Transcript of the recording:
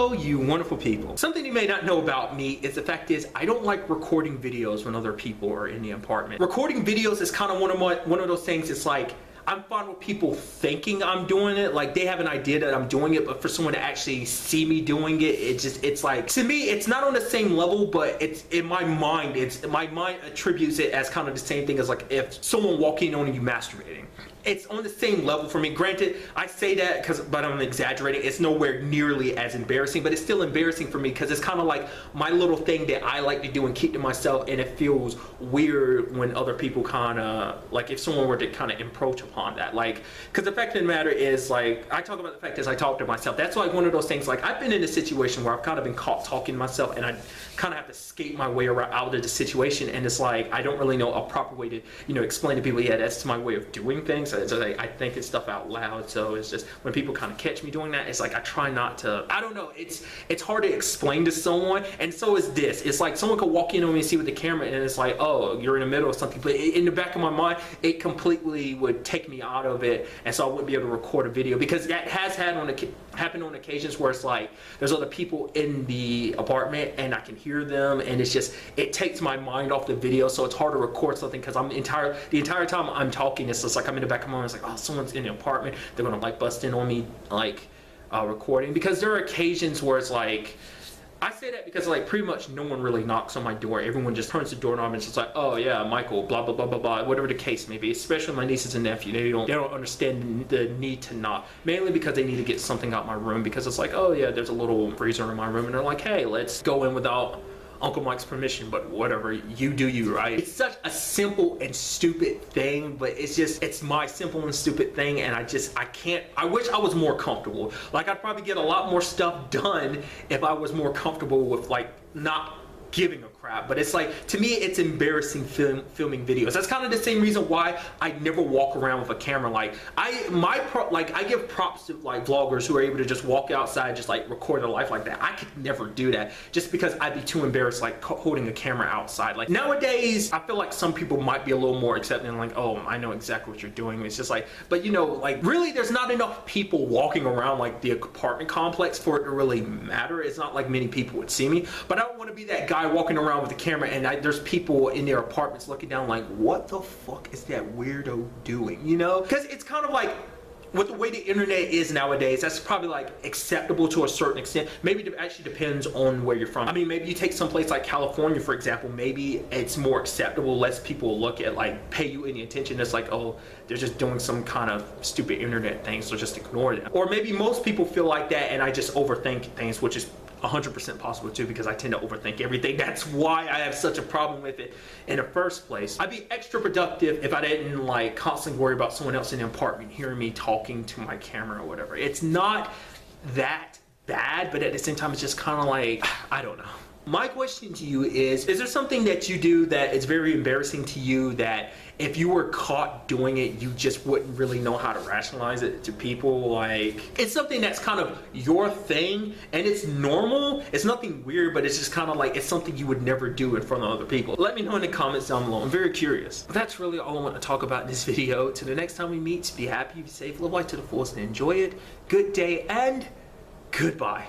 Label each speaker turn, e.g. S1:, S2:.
S1: Hello, you wonderful people. Something you may not know about me is the fact is I don't like recording videos when other people are in the apartment. Recording videos is kind of one of those things. It's like I'm fine with people thinking I'm doing it, like they have an idea that I'm doing it, but for someone to actually see me doing it, it's like, to me, it's not on the same level, but it's in my mind, my mind attributes it as kind of the same thing as like if someone walking on you masturbating. It's on the same level for me. Granted, I say that but I'm exaggerating. It's nowhere nearly as embarrassing, but it's still embarrassing for me because it's kind of like my little thing that I like to do and keep to myself, and it feels weird when other people kind of, like if someone were to kind of approach upon that. Like, because the fact of the matter is, like, I talk about the fact is I talk to myself. That's like one of those things, like I've been in a situation where I've kind of been caught talking to myself, and I kind of have to skate my way around out of the situation, and it's like I don't really know a proper way to, you know, explain to people, yeah, that's my way of doing things. So like, I think it's stuff out loud, so it's just when people kind of catch me doing that, it's like I try not to, I don't know, it's hard to explain to someone. And so is this. It's like someone could walk in on me and see with the camera, and it's like, oh, you're in the middle of something, but in the back of my mind, it completely would take me out of it, and so I wouldn't be able to record a video, because that has happened on occasions where it's like there's other people in the apartment and I can hear them, and it's just, it takes my mind off the video, so it's hard to record something because the entire time I'm talking, it's just like I'm in the back of my mind, it's like, oh, someone's in the apartment, they're gonna like bust in on me, like recording. Because there are occasions where it's like, I say that because like pretty much no one really knocks on my door. Everyone just turns the doorknob and it's just like, oh yeah, Michael, blah blah blah blah blah, whatever the case may be. Especially my nieces and nephew, they don't understand the need to knock, mainly because they need to get something out my room, because it's like, oh yeah, there's a little freezer in my room, and they're like, hey, let's go in without Uncle Mike's permission, but whatever, you do you, right? It's such a simple and stupid thing, but it's my simple and stupid thing, and I wish I was more comfortable. Like, I'd probably get a lot more stuff done if I was more comfortable with like not giving a crap. But it's like, to me, it's embarrassing filming videos. That's kind of the same reason why I never walk around with a camera. Like I give props to like vloggers who are able to just walk outside, just like record their life like that. I could never do that, just because I'd be too embarrassed like holding a camera outside. Like nowadays, I feel like some people might be a little more accepting, like, oh, I know exactly what you're doing. It's just like, but you know, like really there's not enough people walking around like the apartment complex for it to really matter. It's not like many people would see me, but I don't want to be that guy walking around with the camera and there's people in their apartments looking down like, what the fuck is that weirdo doing, you know? Because it's kind of like, with the way the internet is nowadays, that's probably like acceptable to a certain extent. Maybe it actually depends on where you're from. I mean, maybe you take someplace like California, for example, maybe it's more acceptable, less people look at, like, pay you any attention. It's like, oh, they're just doing some kind of stupid internet thing, so just ignore them. Or maybe most people feel like that and I just overthink things, which is 100% possible too, because I tend to overthink everything. That's why I have such a problem with it in the first place. I'd be extra productive if I didn't like constantly worry about someone else in the apartment hearing me talking to my camera or whatever. It's not that bad, but at the same time, it's just kind of like, I don't know. My question to you is there something that you do that is very embarrassing to you that if you were caught doing it, you just wouldn't really know how to rationalize it to people? Like, it's something that's kind of your thing and it's normal. It's nothing weird, but it's just kind of like, it's something you would never do in front of other people. Let me know in the comments down below. I'm very curious. But that's really all I want to talk about in this video. Till the next time we meet, be happy, be safe, live life to the fullest, and enjoy it. Good day and goodbye.